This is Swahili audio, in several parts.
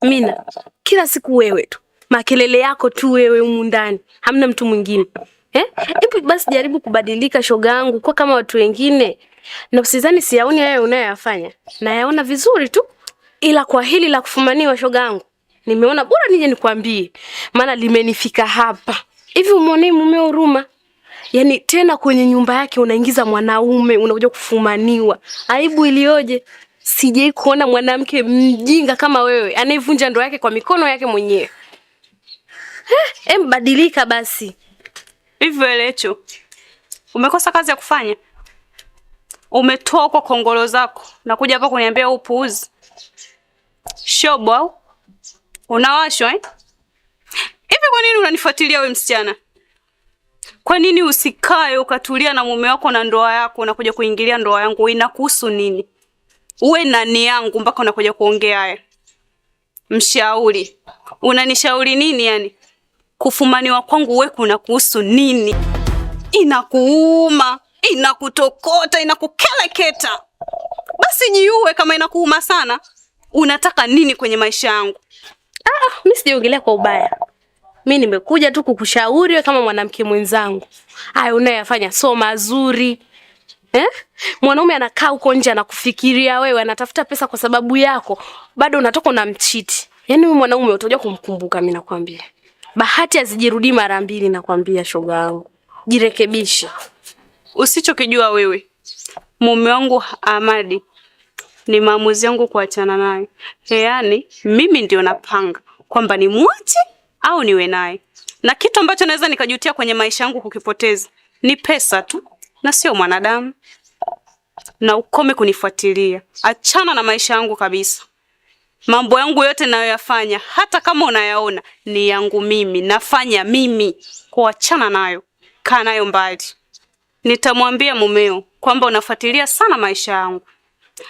Mina, kila siku wewe tu. Makelele yako tu wewe humu ndani. Hamna mtu mwingine. Hebu basi jaribu kubadilika shoga yangu kwa kama watu wengine. Na usizani siyaoni wewe unayoyafanya. Nayaona vizuri tu. Ila kwa hili la kufumaniwa shoga yangu, nimeona bora nije nikwambie. Maana limenifika hapa. Hivi umuonee mumeo huruma? Yaani tena kwenye nyumba yake unaingiza mwanaume, unakuja kufumaniwa. Aibu ilioje? Sijai kuona mwanamke mjinga kama wewe, anayevunja ndoa yake kwa mikono yake mwenyewe. Badilika basi. Hivyo Lecho, umekosa kazi ya kufanya? Umetoa kwa kongolo zako na kuja hapa kuniambia upuuzi. Shobo au? Unawashwa Hivi kwa nini unanifuatilia wewe msichana? Kwa nini usikae ukatulia na mume wako na ndoa yako na kuja kuingilia ndoa yangu? Inakuhusu nini? Uwe nani yangu mpaka unakuja kuongea haya? Mshauri. Unanishauri nini yani? Kufumaniwa kwangu wewe kunakuhusu nini? Inakuuma, inakutokota, inakukeleketa. Basi jiue kama inakuuma sana. Unataka nini kwenye maisha yangu? Mimi sijaongelea kwa ubaya. Mimi nimekuja tu kukushauri kama mwanamke mwenzangu. Haya unayofanya sio mazuri. Mwanaume anakaa huko nje anakufikiria wewe, anatafuta pesa kwa sababu yako, bado unatoka unamchiti. Yaani wewe mwanaume utakuja kumkumbuka mimi nakwambia. Bahati azijirudi mara mbili nakwambia shoga yangu. Jirekebishe. Usichokijua wewe, mume wangu Ahmadi ni maamuzi yangu kuachana naye. Yaani mimi ndio napanga kwamba ni muache au niwe naye. Na kitu ambacho naweza nikajutia kwenye maisha yangu kukipoteza ni pesa tu na sio mwanadamu. Na ukome kunifuatilia. Achana na maisha yangu kabisa. Mambo yangu yote nayoyafanya hata kama unayaona ni yangu mimi, nafanya mimi. Kuachana nayo, kaa nayo mbali. Nitamwambia mumeo kwamba unafuatilia sana maisha yangu.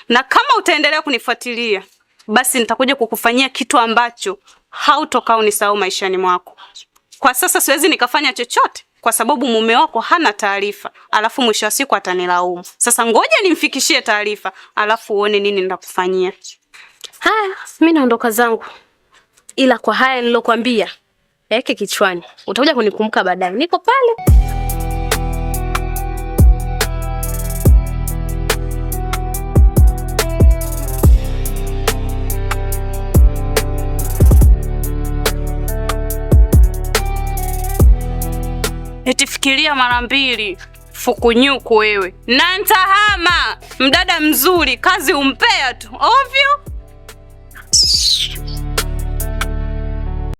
Na kama utaendelea kunifuatilia, basi nitakuja kukufanyia kitu ambacho hautokaa unisahau maishani mwako. Kwa sasa siwezi nikafanya chochote kwa sababu mume wako hana taarifa, alafu mwisho wa siku atanilaumu. Sasa ngoja nimfikishie taarifa, alafu uone nini nitakufanyia. Haya, mimi naondoka zangu. Ila kwa haya nilokuambia, yake kichwani. Utakuja kunikumbuka baadaye. Niko pale. Etifikiria mara mbili, fukunyuku wewe. Na ntahama, mdada mzuri, kazi umpea tu. Ovyo.